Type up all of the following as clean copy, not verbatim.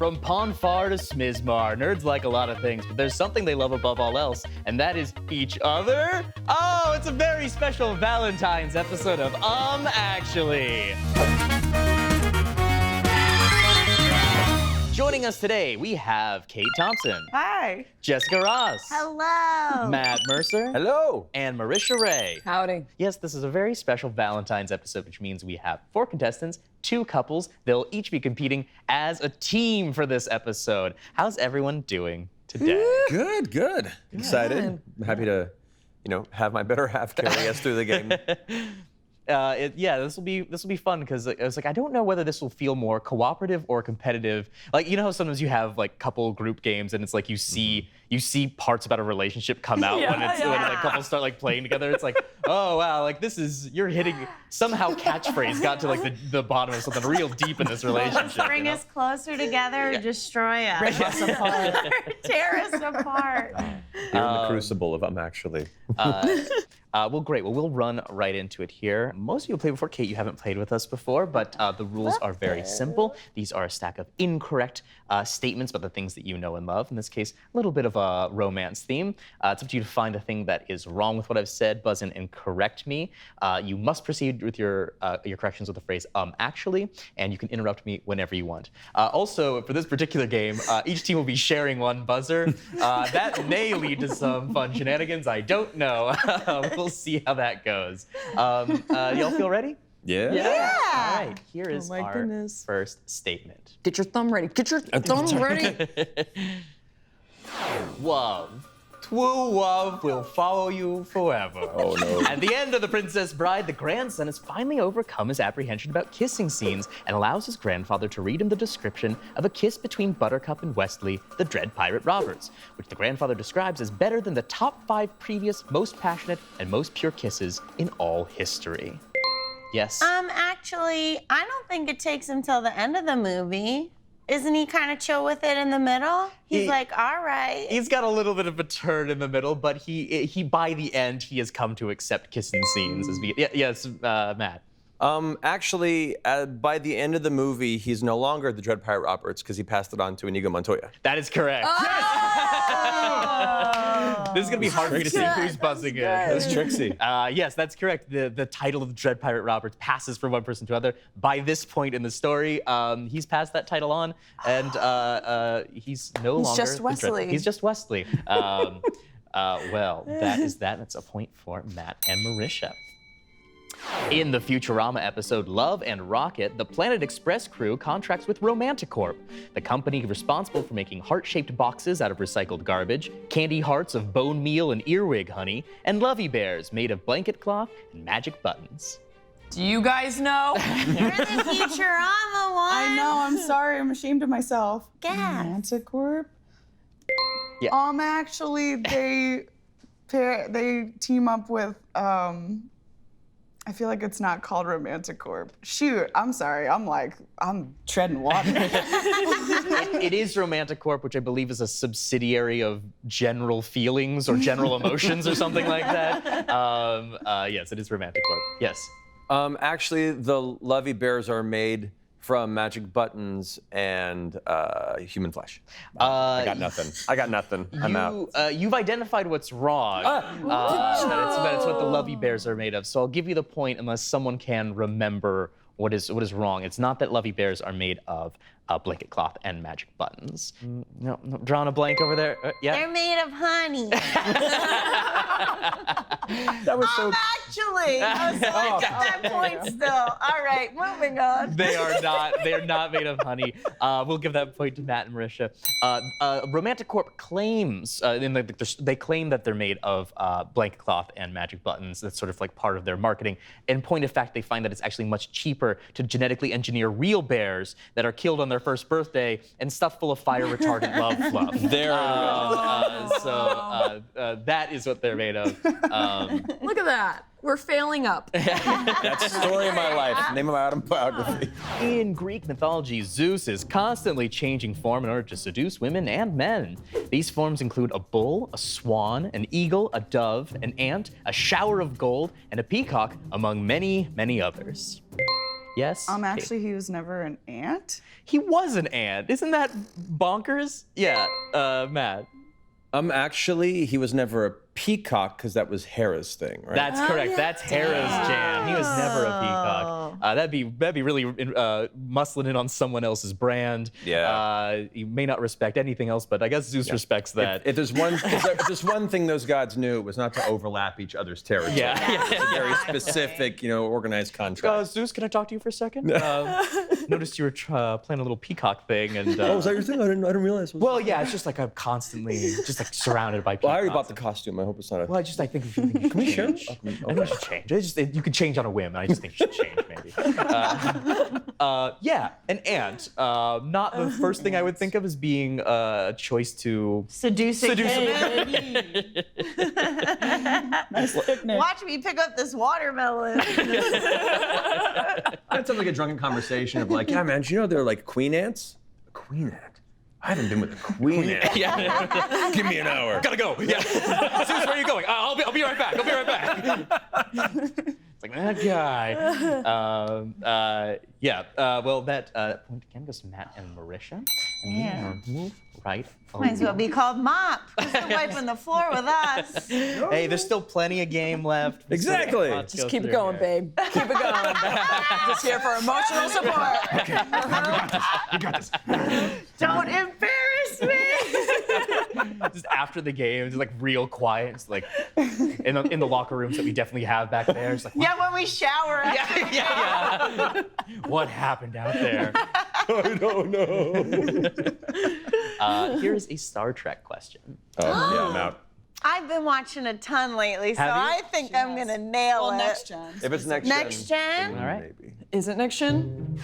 From Ponfar to Smizmar, nerds like a lot of things, but there's something they love above all else, and that is each other. Oh, it's a very special Valentine's episode of Actually. Joining us today, we have Kate Thompson. Hi. Jessica Ross. Hello. Matt Mercer. Hello. And Marisha Ray. Howdy. Yes, this is a very special Valentine's episode, which means we have 4 contestants, 2 couples. They'll each be competing as a team for this episode. How's everyone doing today? Good. Excited. I'm happy to, have my better half carry us through the game. This will be fun because I was like, I don't know whether this will feel more cooperative or competitive. Like, you know how sometimes you have like couple group games and it's like you see parts about a relationship come out when like couples start like playing together. It's like, oh wow, like you're hitting somehow catchphrase got to like the bottom of something real deep in this relationship. Bring us closer together or destroy us. Break us apart. Tear us apart. You're in the crucible of Actually. Well, great. Well, we'll run right into it here. Most of you have played before. Kate, you haven't played with us before, but the rules are very simple. These are a stack of incorrect statements about the things that you know and love. In this case, a little bit of a romance theme. It's up to you to find the thing that is wrong with what I've said, buzz in and correct me. You must proceed with your corrections with the phrase actually, and you can interrupt me whenever you want. Also, for this particular game, each team will be sharing one buzzer. That may lead to some fun shenanigans. I don't know. We'll see how that goes. Y'all feel ready? Yeah. All right, here is our first statement. Get your thumb ready. Get your thumb ready. Love. True love will follow you forever. Oh no. At the end of The Princess Bride, the grandson has finally overcome his apprehension about kissing scenes and allows his grandfather to read him the description of a kiss between Buttercup and Wesley, the dread pirate robbers, which the grandfather describes as better than the top 5 previous most passionate and most pure kisses in all history. Yes? Actually, I don't think it takes him till the end of the movie. Isn't he kind of chill with it in the middle? He's like, all right. He's got a little bit of a turn in the middle, but he by the end, he has come to accept kissing scenes as yes, Matt. Actually, by the end of the movie, he's no longer the Dread Pirate Roberts because he passed it on to Inigo Montoya. That is correct. This is gonna be hard for you to see who's buzzing in. That's Trixie. Yes, that's correct. The title of the Dread Pirate Roberts passes from one person to another. By this point in the story, he's passed that title on, and he's no longer. He's just Wesley. He's just Wesley. Well, that is that. That's a point for Matt and Marisha. In the Futurama episode Love and Rocket, the Planet Express crew contracts with Romanticorp, the company responsible for making heart-shaped boxes out of recycled garbage, candy hearts of bone meal and earwig honey, and lovey bears made of blanket cloth and magic buttons. Do you guys know? You're the Futurama one. I know, I'm sorry, I'm ashamed of myself. Gas. Romanticorp? Yeah. Actually, they team up with, I feel like it's not called Romanticorp. Shoot, I'm sorry. I'm treading water. It is Romanticorp, which I believe is a subsidiary of General Feelings or General Emotions or something like that. Yes, it is Romanticorp. Yes. Actually, the lovey bears are made from magic buttons and human flesh. I got nothing. I'm out. You've identified what's wrong. That it's what the lovey bears are made of. So I'll give you the point unless someone can remember what is wrong. It's not that lovey bears are made of blanket cloth and magic buttons. No, drawing a blank over there. Yeah. They're made of honey. That was so. Actually, I was so at that point still. All right, moving on. They are not made of honey. We'll give that point to Matt and Marisha. Romanticorp claims, they claim that they're made of blanket cloth and magic buttons. That's sort of like part of their marketing. In point of fact, they find that it's actually much cheaper to genetically engineer real bears that are killed on their first birthday and stuffed full of fire retardant love fluff. There we go. That is what they're made of. Look at that. We're failing up. That's the story of my life. Name of my autobiography. In Greek mythology, Zeus is constantly changing form in order to seduce women and men. These forms include a bull, a swan, an eagle, a dove, an ant, a shower of gold, and a peacock, among many, many others. Yes? Kate? Actually, he was never an ant. He was an ant. Isn't that bonkers? Yeah, Matt. Actually, he was never a peacock because that was Hera's thing, right? That's correct. yeah. That's Hera's jam. He was never a peacock. That'd be really muscling in on someone else's brand. Yeah. He may not respect anything else, but I guess Zeus respects that. If there's one thing those gods knew, it was not to overlap each other's territory. Yeah. It's a very specific, organized contract. Zeus, can I talk to you for a second? Noticed you were playing a little peacock thing, and was that your thing? I didn't realize. well, yeah, it's just like I'm constantly just like surrounded by peacocks. Well, I already bought the costume. I hope it's not a. Well, I think you can share? change. I think you should change. You could change on a whim, and I just think you should change, maybe. Yeah, an ant. Not the first thing I would think of as being a choice to Seduce a kid. Watch me pick up this watermelon. That sounds like a drunken conversation of like, yeah, man, do you know they're like queen ants? A queen ant? I haven't been with a queen ant. Yeah. Give me an hour. Gotta go. Yeah. Zeus, where are you going? I'll be right back. I'll be right back. It's like that guy. Well, that point again goes to Matt and Marisha. And Yeah. we move right Might as well be called mop. They're wiping the floor with us. Hey, there's still plenty of game left. Exactly. Just keep it going, babe. Keep it going. Just here for emotional support. We got this. Don't embarrass me. Just after the game, it's like real quiet. It's like in the locker rooms that we definitely have back there. It's like, Yeah, when we shower. yeah. What happened out there? I don't know. Here's a Star Trek question. Oh, yeah, I'm out. I've been watching a ton lately, so Have you? I think I'm gonna nail it. Next gen. If it's next Next gen? All right. Maybe. Is it next gen?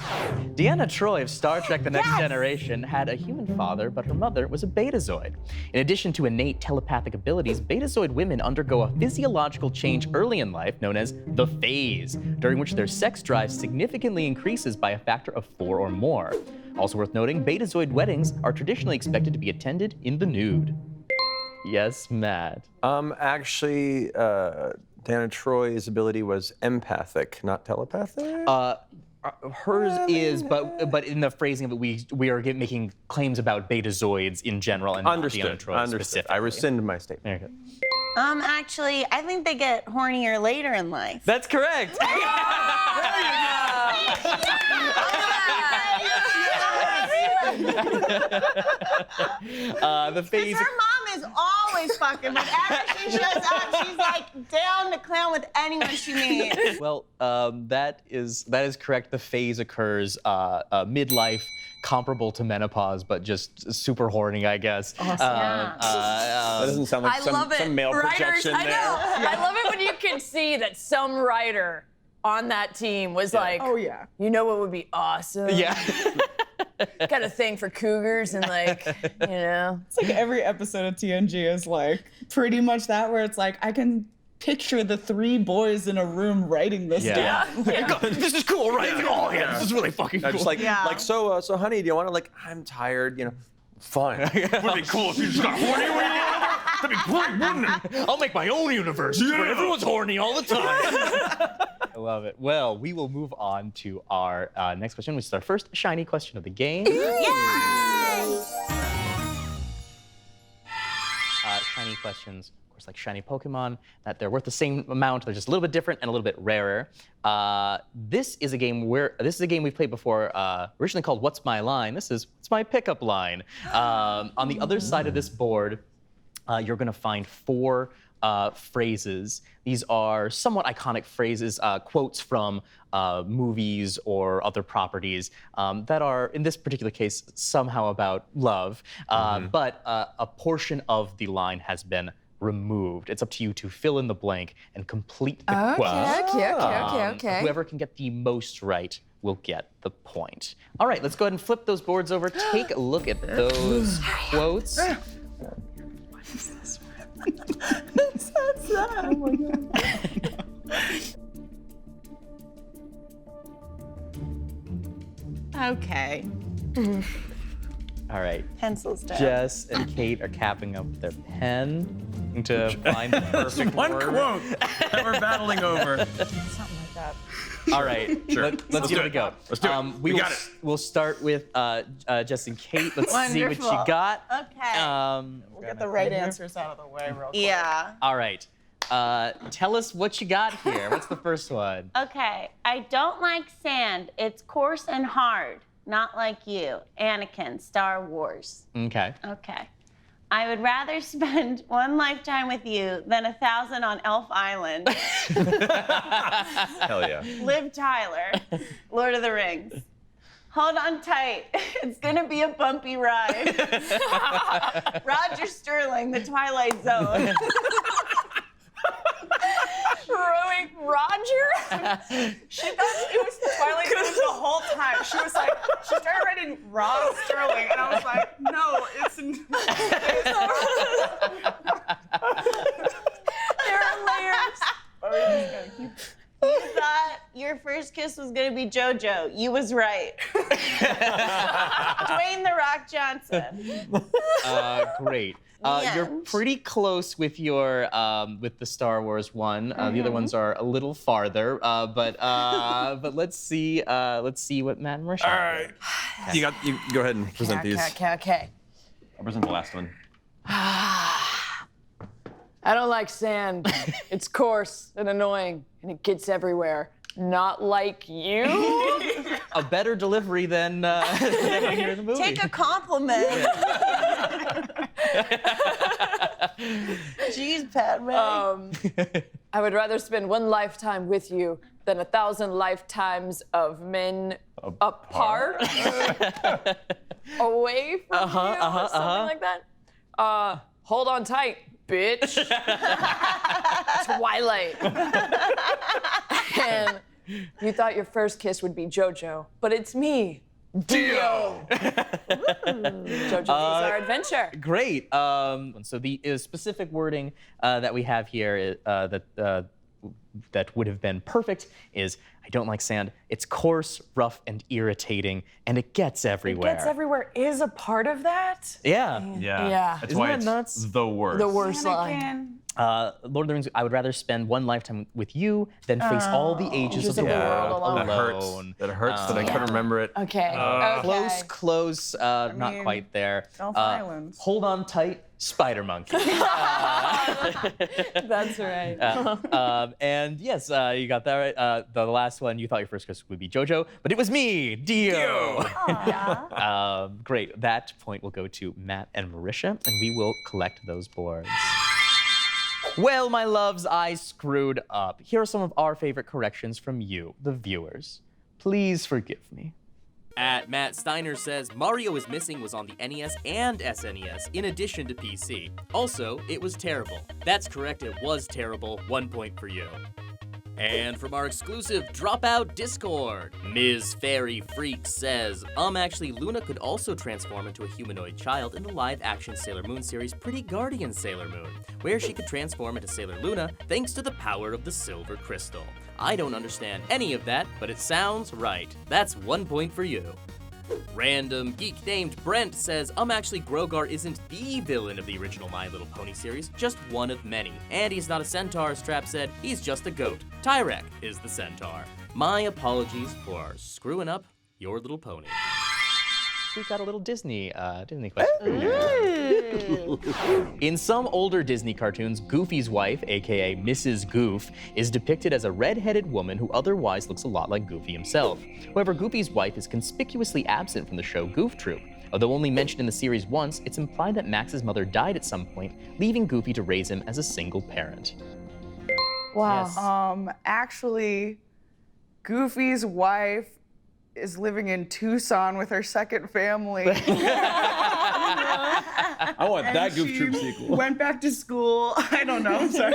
Deanna Troi of Star Trek The Next Generation had a human father, but her mother was a betazoid. In addition to innate telepathic abilities, betazoid women undergo a physiological change early in life known as the phase, during which their sex drive significantly increases by a factor of 4 or more. Also worth noting, betazoid weddings are traditionally expected to be attended in the nude. Yes, Matt. Actually, Deanna Troy's ability was empathic, not telepathic. Hers is, but in the phrasing of it, we are making claims about betazoids in general and not Deanna Understood. Troi Understood. specifically. I rescind my statement. There you go. Actually, I think they get hornier later in life. That's correct. The phase. Her mom is always fucking, but after she shows up, she's like down to clown with anyone she meets. Well, that is correct. The phase occurs midlife, comparable to menopause, but just super horny, I guess. Awesome. That doesn't sound like some male projection I know. there. I love it when you can see that some writer on that team was like, Oh yeah. you know what would be awesome? Yeah. Got a thing for cougars and like, you know. It's like every episode of TNG is like pretty much that, where it's like I can picture the 3 boys in a room writing this Yeah. down. This is cool, right? Oh yeah, this is really fucking cool. Just like, Yeah. so honey, do you want to I'm tired, Fine. Would it be cool if you just got horny when you were That'd be great, wouldn't it? I'll make my own universe where everyone's horny all the time. I love it. Well, we will move on to our next question, which is our first shiny question of the game. Shiny questions, of course, like shiny Pokemon, that they're worth the same amount. They're just a little bit different and a little bit rarer. This is a game we've played before, originally called What's My Line? This is What's My Pickup Line? On the other side of this board, you're going to find 4 phrases. These are somewhat iconic phrases, quotes from movies or other properties that are, in this particular case, somehow about love. But a portion of the line has been removed. It's up to you to fill in the blank and complete the quote. Okay. Whoever can get the most right will get the point. All right, let's go ahead and flip those boards over. Take a look at those quotes. It's so sad. Oh my god. Okay. All right. Pencils down. Jess and Kate are capping up their pen to find the perfect One word. quote that we're battling over. Something like that. All right, Sure. let's give it a go. Let's do it. We got it. We'll start with Jess and Kate. Let's see what you Wonderful. got. Okay. We'll get the right answers out of the way real quick. Yeah. All right. Tell us what you got here. What's the first one? Okay. I don't like sand. It's coarse and hard. Not like you. Anakin, Star Wars. Okay. Okay. I would rather spend one lifetime with you than 1,000 on Elf Island. Hell yeah. Liv Tyler, Lord of the Rings. Hold on tight. It's gonna be a bumpy ride. Roger Sterling, The Twilight Zone. Heroic Roger? She thought it was the Twilight Zone the whole time. She was like, she started writing Rod Sterling, and I was like, no, it's There are layers. You thought your first kiss was gonna be JoJo. You was right. Dwayne The Rock Johnson. Great. You're Yes. pretty close with your with the Star Wars one. The other ones are a little farther, but let's see what Matt and Marisha. All right. You go ahead and present these. Okay. I'll present the last one. I don't like sand. It's coarse and annoying, and it gets everywhere. Not like you. A better delivery than here in the movie. Take a compliment. Jeez, Padme. I would rather spend one lifetime with you than 1,000 lifetimes of men apart, away from you, or something like that. Hold on tight, bitch. Twilight. And you thought your first kiss would be JoJo, but it's me, Dio. JoJo is our adventure. Great. So the specific wording that we have here that would have been perfect is, I don't like sand. It's coarse, rough, and irritating, and it gets everywhere. Gets everywhere is a part of that. Yeah. Yeah. That's Isn't why that it's nuts? the worst. The worst line. Anakin. Lord of the Rings, I would rather spend one lifetime with you than face all the ages of the Yeah. world That hurts. alone. That hurts that I couldn't remember it. Okay. Close, not mean, quite there. Elf Island. Hold on tight, Spider Monkey. That's right. And yes, you got that right. The last one, you thought your first kiss would be JoJo, but it was me, Dio. Great. That point will go to Matt and Marisha, and we will collect those boards. Well, my loves, I screwed up. Here are some of our favorite corrections from you, the viewers. Please forgive me. At Matt Steiner says Mario is Missing was on the NES and SNES in addition to PC. Also, it was terrible. That's correct, it was terrible. 1 point for you. And from our exclusive Dropout Discord, Ms. Fairy Freak says, actually, Luna could also transform into a humanoid child in the live-action Sailor Moon series Pretty Guardian Sailor Moon, where she could transform into Sailor Luna thanks to the power of the Silver Crystal. I don't understand any of that, but it sounds right. That's 1 point for you. Random geek named Brent says, actually, Grogar isn't the villain of the original My Little Pony series, just one of many. And he's not a centaur, Strap said, he's just a goat. Tyrek is the centaur. My apologies for screwing up Your Little Pony. We've got a little Disney question. In some older Disney cartoons, Goofy's wife, aka Mrs. Goof, is depicted as a red-headed woman who otherwise looks a lot like Goofy himself. However, Goofy's wife is conspicuously absent from the show Goof Troop. Although only mentioned in the series once, it's implied that Max's mother died at some point, leaving Goofy to raise him as a single parent. Wow. Actually, Goofy's wife is living in Tucson with her second family. I want that Goof She Troop sequel. Went back to school. I don't know. Sorry.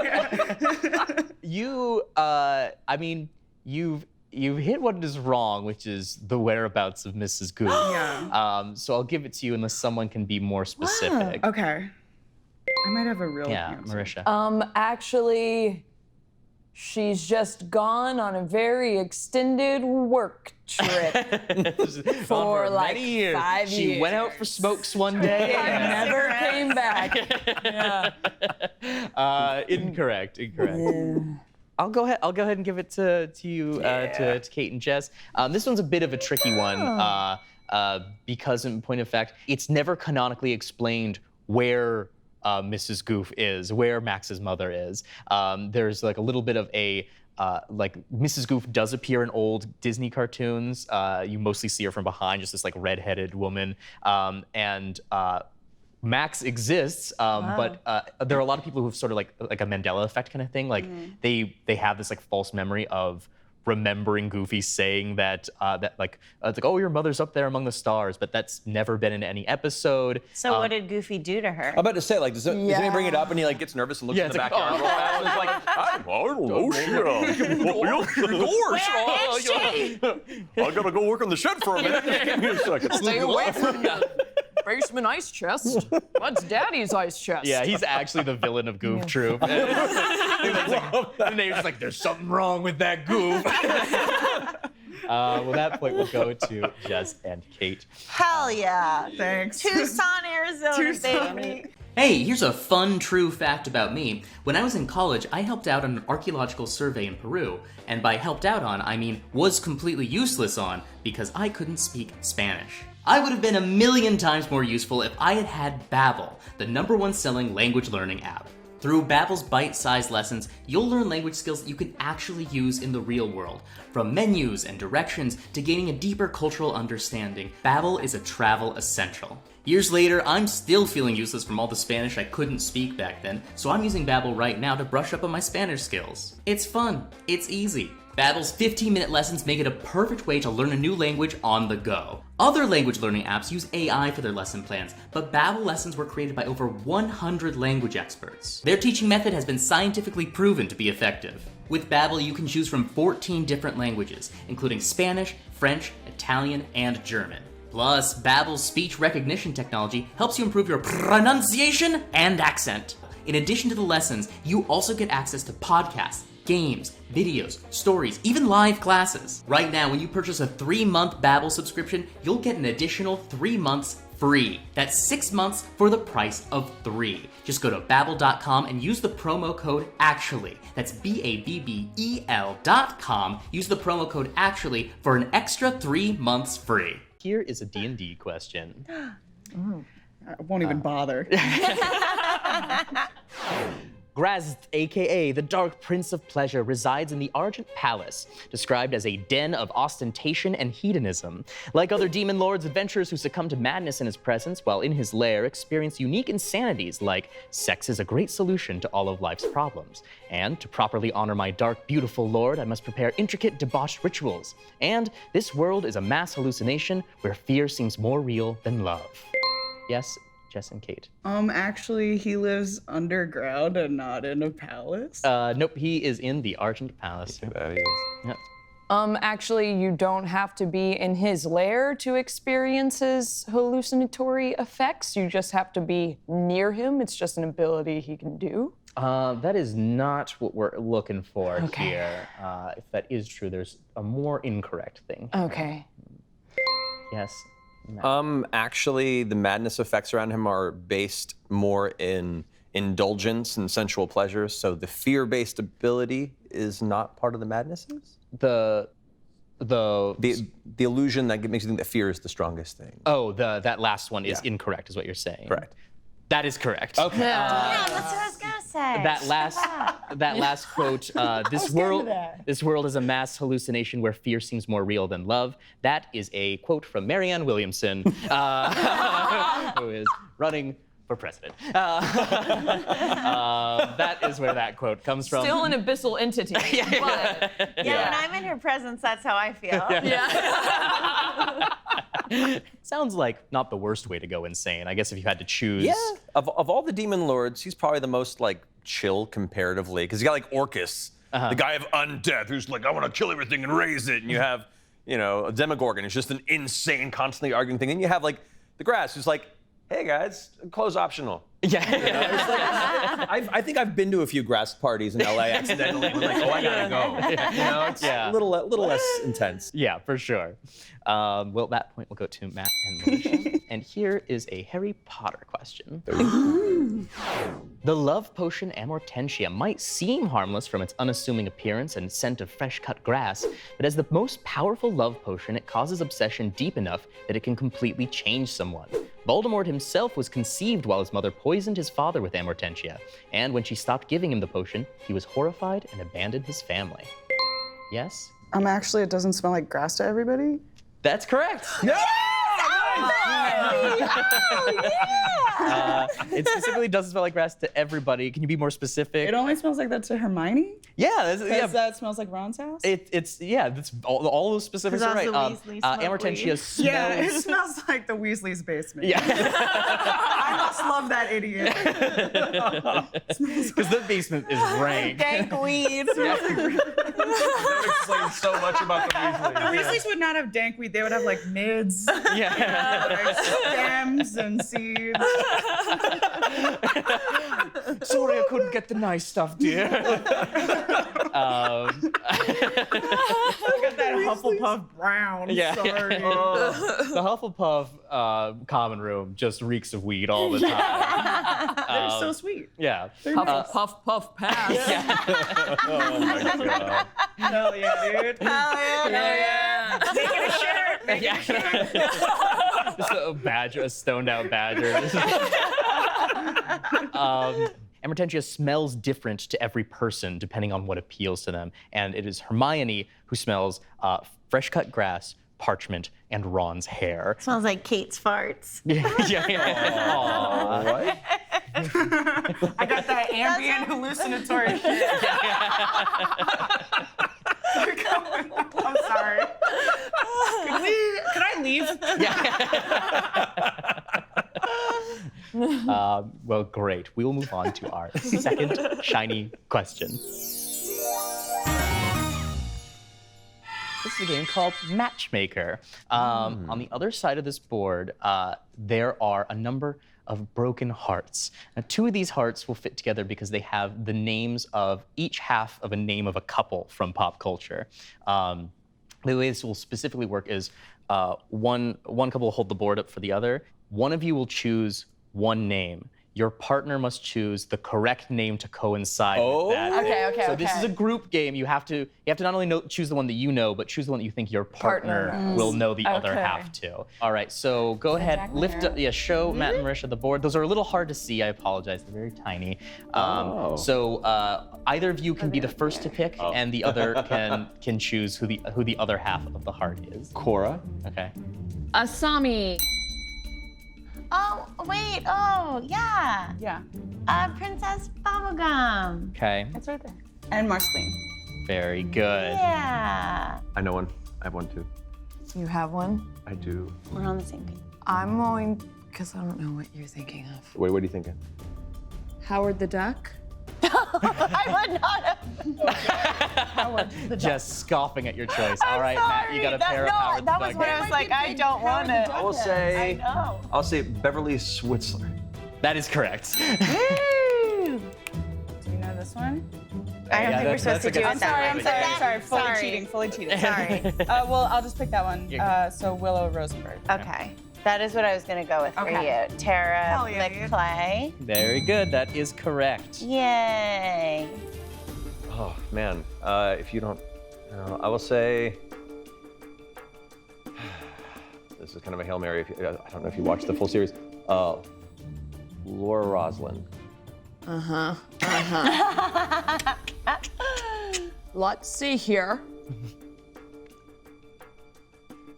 You've hit what is wrong, which is the whereabouts of Mrs. Goof. Yeah. So I'll give it to you unless someone can be more specific. Okay. I might have a real Yeah, answer. Marisha. Actually, she's just gone on a very extended work trip for like many years. 5 She years. went out for smokes one day. and never came back. Yeah. Incorrect. I'll go ahead and give it to you, to Kate and Jess. This one's a bit of a tricky one because, in point of fact, it's never canonically explained where Mrs. Goof is, where Max's mother is. There's like a little bit of a like Mrs. Goof does appear in old Disney cartoons. You mostly see her from behind, just this like red-headed woman, and Max exists, but there are a lot of people who have sort of like a Mandela effect kind of thing. Like they have this like false memory of remembering Goofy saying that it's like, oh, your mother's up there among the stars, but that's never been in any episode. So what did Goofy do to her? I'm about to say, like, does anybody bring it up and he like gets nervous and looks in the backyard real fast and is like, I don't know, shit. I gotta go work on the shed for a minute. Give me a second. Stay away from the basement ice chest. That's Daddy's ice chest. Yeah, he's actually the villain of Goof Troop. And they're just like, there's something wrong with that Goof. Well, that point will go to Jess and Kate. Hell yeah. Thanks. Tucson, Arizona, baby. Hey, here's a fun, true fact about me. When I was in college, I helped out on an archaeological survey in Peru. And by helped out on, I mean was completely useless on, because I couldn't speak Spanish. I would have been a million times more useful if I had had Babbel, the #1 selling language learning app. Through Babbel's bite-sized lessons, you'll learn language skills that you can actually use in the real world. From menus and directions to gaining a deeper cultural understanding, Babbel is a travel essential. Years later, I'm still feeling useless from all the Spanish I couldn't speak back then, so I'm using Babbel right now to brush up on my Spanish skills. It's fun, it's easy. Babbel's 15-minute lessons make it a perfect way to learn a new language on the go. Other language learning apps use AI for their lesson plans, but Babbel lessons were created by over 100 language experts. Their teaching method has been scientifically proven to be effective. With Babbel, you can choose from 14 different languages, including Spanish, French, Italian, and German. Plus, Babbel's speech recognition technology helps you improve your pronunciation and accent. In addition to the lessons, you also get access to podcasts, games, videos, stories, even live classes. Right now, when you purchase a 3-month Babbel subscription, you'll get an additional 3 months free. That's 6 months for the price of 3. Just go to Babbel.com and use the promo code ACTUALLY. That's BABBEL.com. Use the promo code ACTUALLY for an extra 3 months free. Here is a D&D question. I won't even bother. Grazd, aka the Dark Prince of Pleasure, resides in the Argent Palace, described as a den of ostentation and hedonism. Like other demon lords, adventurers who succumb to madness in his presence while in his lair experience unique insanities like sex is a great solution to all of life's problems. And to properly honor my dark, beautiful lord, I must prepare intricate, debauched rituals. And this world is a mass hallucination where fear seems more real than love. Yes, Jess and Kate. Actually, he lives underground and not in a palace. Nope, he is in the Argent Palace. That is. Yep. Actually, you don't have to be in his lair to experience his hallucinatory effects. You just have to be near him. It's just an ability he can do. That is not what we're looking for Okay. here. If that is true, there's a more incorrect thing. Okay. Yes. Actually, the madness effects around him are based more in indulgence and sensual pleasures, so the fear-based ability is not part of the madnesses? The illusion that makes you think that fear is the strongest thing. Oh, that last one is incorrect, is what you're saying. Correct. That is correct. Okay. Yeah, that's what I was gonna say. That last quote, this world is a mass hallucination where fear seems more real than love. That is a quote from Marianne Williamson, who is running for president. That is where that quote comes from. Still an abyssal entity. But Yeah, when I'm in her presence, that's how I feel. Sounds like not the worst way to go insane. I guess if you had to choose. Yeah. Of all the demon lords, he's probably the most like chill comparatively, because you got like Orcus, the guy of undeath, who's like, I want to kill everything and raise it. And you have, a Demogorgon, who's just an insane, constantly arguing thing. And you have like the Grass, who's like, hey guys, clothes optional. Yeah. I think I've been to a few grass parties in LA accidentally. I'm like, oh, I gotta go. You know, it's Yeah. a little less intense. Yeah, for sure. Well, at that point, we'll go to Matt and Marisha. And here is a Harry Potter question. The love potion Amortentia might seem harmless from its unassuming appearance and scent of fresh-cut grass, but as the most powerful love potion, it causes obsession deep enough that it can completely change someone. Voldemort himself was conceived while his mother poisoned his father with Amortentia, and when she stopped giving him the potion, he was horrified and abandoned his family. Yes? Actually, it doesn't smell like grass to everybody. That's correct. It specifically doesn't smell like grass to everybody. Can you be more specific? It only smells like that to Hermione? Yeah, Because that smells like Ron's house? it's all those specifics are right. Also Weasley smoke Amortentia weed. smells. Yeah, it smells like the Weasley's basement. Yeah, I must love that idiot. because the basement is rank. Dank weed. That explains so much about the Weasleys. The Weasleys would not have dank weed. They would have like mids, Yeah. like stems and seeds. Sorry, I couldn't get the nice stuff, dear. Look at that Hufflepuff brown. Yeah. Sorry. The Hufflepuff common room just reeks of weed all the time. They're so sweet. Yeah. Puff, puff, puff, pass. Oh my god. Hell yeah, dude. Yeah. Make it a shirt. Make it a shirt. Just a badger, a stoned out badger. Amortentia smells different to every person depending on what appeals to them. And it is Hermione who smells fresh cut grass, parchment, and Ron's hair. Smells like Kate's farts. Yeah. Aw. What? I got that ambient hallucinatory shit. I'm sorry. Can I leave? Well, great. We will move on to our second shiny question. This is a game called Matchmaker. On the other side of this board, there are a number of broken hearts. Now, 2 of these hearts will fit together because they have the names of each half of a name of a couple from pop culture. The way this will specifically work is one couple will hold the board up for the other. One of you will choose one name. Your partner must choose the correct name to coincide with that. Okay. So this is a group game. You have to not only choose the one that you know, but choose the one that you think your partner will know the other Okay. half too. All right, so go ahead, lift up, show Matt and Marisha the board. Those are a little hard to see, I apologize, they're very tiny. So either of you can be the first to pick, and the other can choose who the other half of the heart is. Cora. Okay. Asami. Oh, wait. Oh, yeah. Yeah, Princess Bubblegum. Okay, it's right there. And Marceline. very good. Yeah. I know one. I have one too. You have one? I do. We're on the same page. I'm going, because I don't know what you're thinking of. Wait, what are you thinking? Howard the Duck? I would not have. Just scoffing at your choice. All right, Matt, you got a pair of Howard the That was Duck. what I was like, I don't want it. I will say. know. I'll say Beverly Switzler. That is correct. Do you know this one? I don't Yeah, think we're supposed to do it I'm sorry. that way. Fully cheating. Sorry. Well, I'll just pick that one. So Willow Rosenberg. Okay. That is what I was going to go with for Okay. you. Tara Hell yeah, dude. McClay. Very good. That is correct. Yay. Oh man, if you don't, I will say. This is kind of a Hail Mary. I don't know if you watched the full series. Laura Roslin. Let's see here.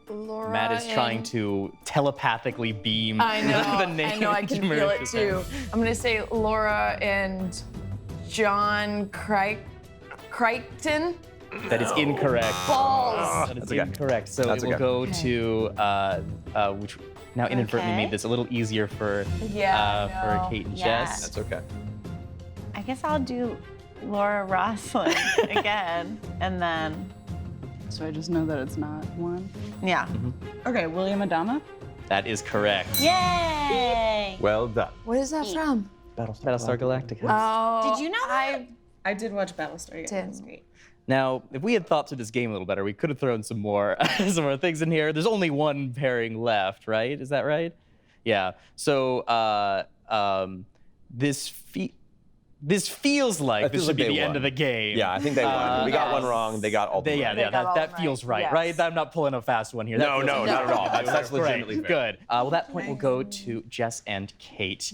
Laura Matt is trying and- to telepathically beam I know. the name. I know. I can to feel it Marisha's too. head. I'm gonna say Laura and John Crichton. That is incorrect. Balls. That is That's okay. incorrect. So That's it will okay. go to which now inadvertently Okay. made this a little easier for Yeah, I know. for Kate and Yeah. Jess. That's okay. I guess I'll do Laura Roslin again. And then, So I just know that it's not one. yeah. Okay, William Adama. That is correct. Yay. Well done. What is that from? Battlestar Galactica. Oh, Did you know that? I did watch Battlestar. Yeah, it was great. Now, if we had thought through this game a little better, we could have thrown some more things in here. There's only one pairing left, right? Is that right? Yeah. So this feels like this should be the end of the game. Yeah, I think they won. We got one wrong. They got all the right. That feels right, Yes. right? I'm not pulling a fast one here. No, not at all. That's legitimately Great. fair. Good. Well, that point will go to Jess and Kate.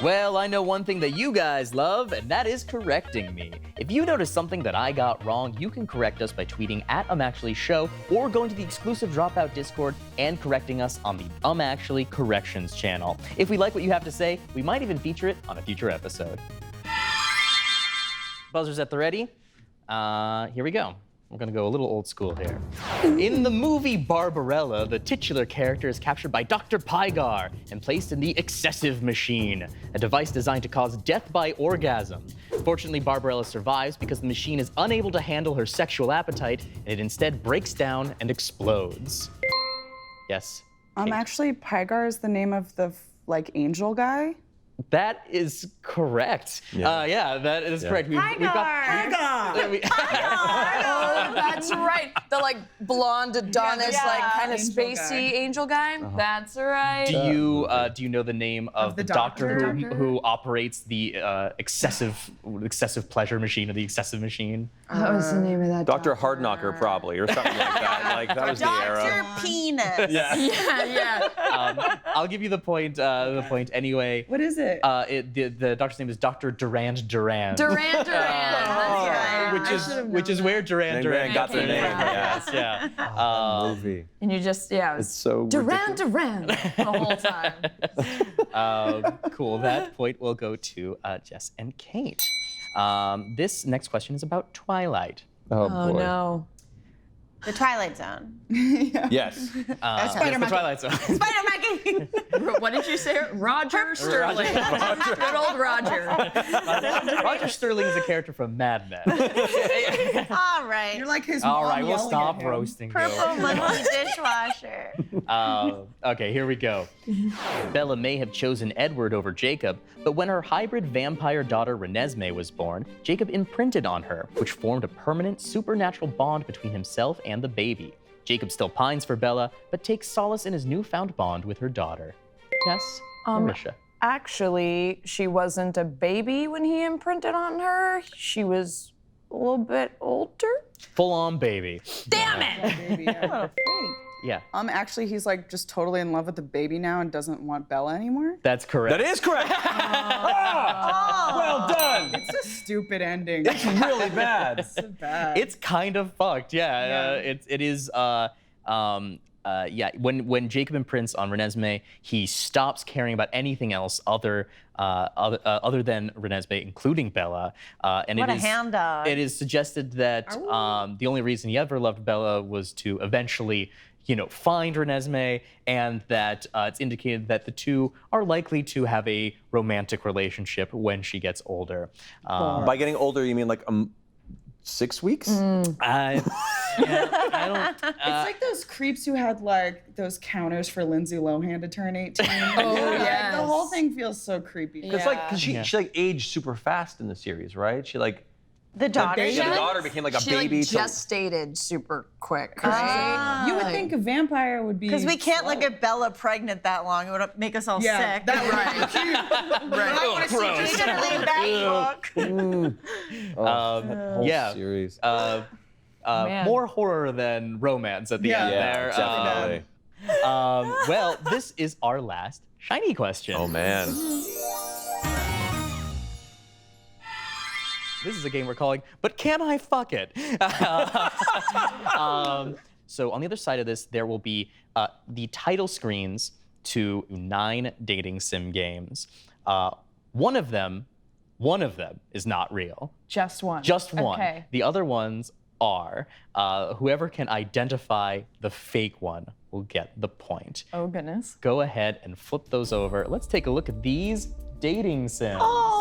Well, I know one thing that you guys love, and that is correcting me. If you notice something that I got wrong, you can correct us by tweeting at @UmActuallyShow or going to the exclusive Dropout Discord and correcting us on the Actually Corrections channel. If we like what you have to say, we might even feature it on a future episode. Buzzers at the ready? Here we go. We're gonna go a little old school here. In the movie Barbarella, the titular character is captured by Dr. Pygar and placed in the Excessive Machine, a device designed to cause death by orgasm. Fortunately, Barbarella survives because the machine is unable to handle her sexual appetite, and it instead breaks down and explodes. Yes? Kate? Actually, Pygar is the name of the angel guy. That is correct. Yeah. That is correct. We've got Oh, that's right. The blonde Adonis, kind of Angel spacey guy. angel guy. That's right. Do you know the name of the the doctor doctor? who operates the excessive pleasure machine or the excessive machine? What was the name of that? Dr. Hardknocker, probably, or something like that. That was the era. Dr. Penis. Yeah. I'll give you the point anyway. What is it? The doctor's name is Dr. Durand Durand. Duran Duran. That's right. Which is where Duran Duran got their name. Yes, yeah. Movie. And you just, it was It's so Duran Duran the whole time. Cool. That point will go to Jess and Kate. This next question is about Twilight. Oh, Oh boy. no. The Twilight Zone. Yes. Yes, the Twilight Zone. Spider-Man. What did you say? Roger Sterling. Good old Roger. Roger Sterling is a character from Mad Men. All right. You're like his All mom right, we'll yelling stop at him. roasting you. Purple monkey dishwasher. Okay, here we go. Bella may have chosen Edward over Jacob, but when her hybrid vampire daughter Renesmee was born, Jacob imprinted on her, which formed a permanent supernatural bond between himself and the baby. Jacob still pines for Bella, but takes solace in his newfound bond with her daughter. Yes, Marisha. Actually, she wasn't a baby when he imprinted on her. She was a little bit older. Full-on baby. Damn it! Baby, yeah. Yeah, Actually, he's just totally in love with the baby now and doesn't want Bella anymore. that's correct. That is correct. Well done. It's a stupid ending. It's really bad. so bad. It's kind of fucked. Yeah, it is. When Jacob imprints on Renesmee, he stops caring about anything else other than Renesmee, including Bella. And What it a is, hound dog. It is suggested that the only reason he ever loved Bella was to eventually, find Renesmee, and that it's indicated that the two are likely to have a romantic relationship when she gets older. By getting older, you mean 6 weeks? I don't. It's like those creeps who had those counters for Lindsay Lohan to turn 18. Oh, yes. The whole thing feels so creepy. It's because she aged super fast in the series, right? She The daughter. the daughter became a She baby. gestated super quick, right? You would think a vampire would be. Because we can't get Bella pregnant that long. It would make us all sick. That right. We should read that book. whole yeah. series. Man. More horror than romance at the end there. Definitely. Well, this is our last shiny question. Oh man. This is a game we're calling, But Can I Fuck It? So on the other side of this, there will be the title screens to 9 dating sim games. One of them is not real. Just one. Just one. Okay. The other ones are. Whoever can identify the fake one will get the point. Oh, goodness. Go ahead and flip those over. Let's take a look at these dating sims. Oh,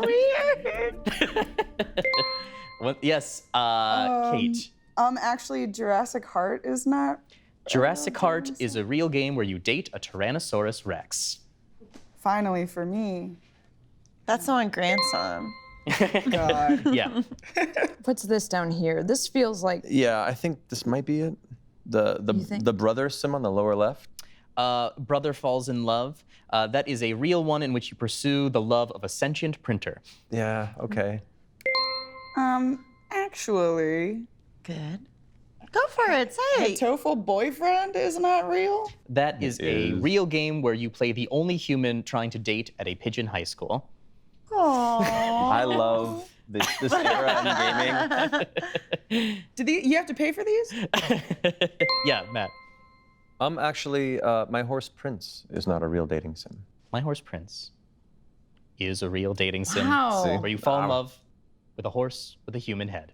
weird. Yes, Kate. Actually, Jurassic Heart is not. Jurassic Heart is a real game where you date a Tyrannosaurus Rex. Finally for me. That's the one Grant's on. God. Yeah. What's this down here? This feels like Yeah, I think this might be it. The brother sim on the lower left. Brother Falls in Love. That is a real one in which you pursue the love of a sentient printer. Yeah, okay. Actually, Good. Go for it. Say a it. TOEFL boyfriend is not real. That is a real game where you play the only human trying to date at a pigeon high school. I love this era in gaming. You have to pay for these? Yeah, Matt. Actually, My Horse Prince is not a real dating sim. My Horse Prince is a real dating sim Wow. where you fall in love with a horse with a human head.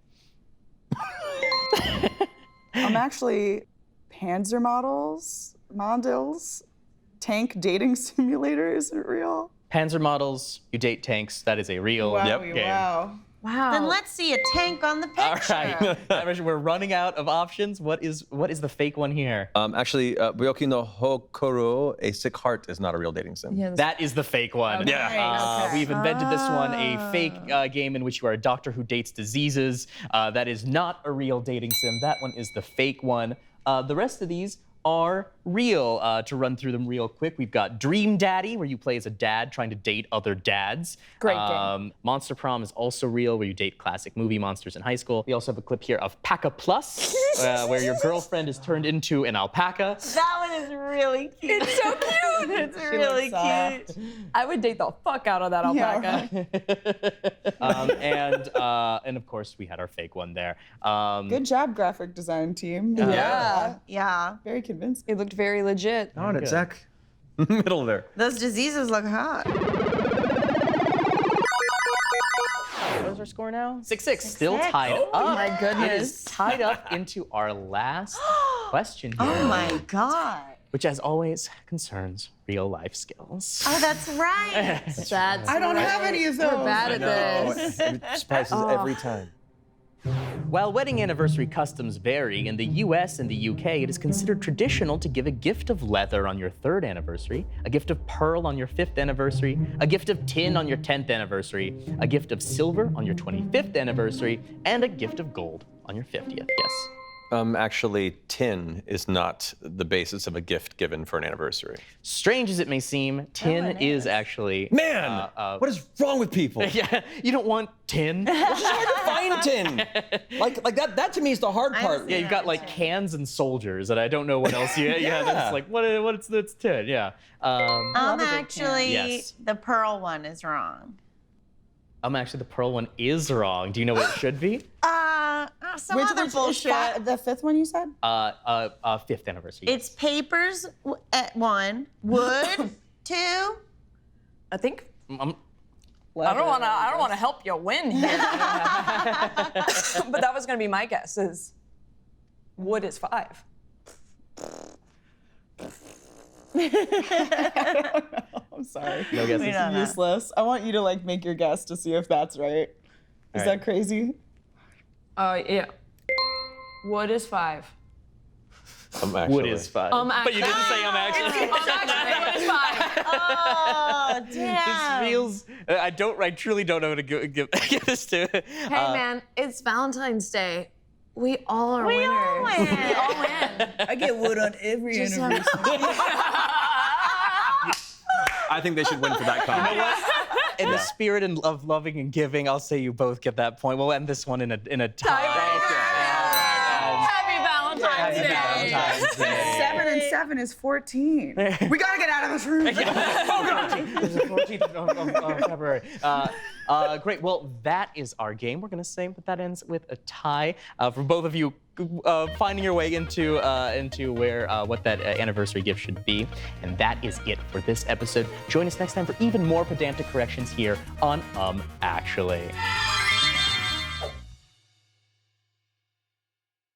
I'm actually Panzer models, tank dating simulator isn't real. Panzer models, you date tanks. That is a real Wowie, game. wow. wow. Then let's see a tank on the picture. All right, we're running out of options. What is the fake one here? Actually, Ryoki no Hokoro, A Sick Heart, is not a real dating sim. Yeah, this- That is the fake one. Okay. Okay. We've invented this one, a fake game in which you are a doctor who dates diseases. That is not a real dating sim. That one is the fake one. The rest of these are real. To run through them real quick, we've got Dream Daddy, where you play as a dad trying to date other dads. Great game. Monster Prom is also real, where you date classic movie monsters in high school. We also have a clip here of Paca Plus, where your girlfriend is turned into an alpaca. That one is really cute. It's so cute. It's really looks cute. I would date the fuck out of that alpaca. And of course, we had our fake one there. Good job, graphic design team. Yeah. Very convincing. It looked very legit. Darn it, Zach. Middle there. Those diseases look hot. What is our score now? 6-6. Still tied up. Oh my It is goodness. tied up into our last question here, Oh my God. which, as always, concerns real life skills. Oh, that's right. That's I don't have any of those. We're bad at this. It surprises every time. While wedding anniversary customs vary, in the US and the UK, it is considered traditional to give a gift of leather on your 3rd anniversary, a gift of pearl on your 5th anniversary, a gift of tin on your 10th anniversary, a gift of silver on your 25th anniversary, and a gift of gold on your 50th. Yes. Actually, tin is not the basis of a gift given for an anniversary. Strange as it may seem, tin is actually. Man, what is wrong with people? Yeah, you don't want tin. It's just hard to find tin. Like that to me is the hard part. Yeah, you've got like cans and soldiers, and I don't know what else you. Yeah, that's like it's tin. Yeah. Actually, Yes. the pearl one is wrong. Actually, the pearl one is wrong. Do you know what it should be? Some other bullshit. The 5th one you said? 5th anniversary. It's papers at 1, wood 2. I think Um, I don't want to help you win here. But that was going to be my guess. Is wood is 5. I'm sorry. no guesses. We don't know. Useless. I want you to like make your guess to see if that's right. Is that crazy? Yeah. Wood is 5. Wood is 5. But you didn't say actually. Wood is 5. Oh, damn. This feels. I truly don't know who to give this to. Hey man, it's Valentine's Day. We all are We winners. all win. We all win. I get wood on every anniversary. I think they should win for that comment. In the spirit of loving and giving, I'll say you both get that point. We'll end this one in a tie. Happy Valentine's Day. Happy Valentine's Day. 7 and 7 is 14. We gotta get out of this room. This is the 14th of February. Great. Well, that is our game. We're going to say that that ends with a tie for both of you finding your way into where what that anniversary gift should be. And that is it for this episode. Join us next time for even more pedantic corrections here on Actually.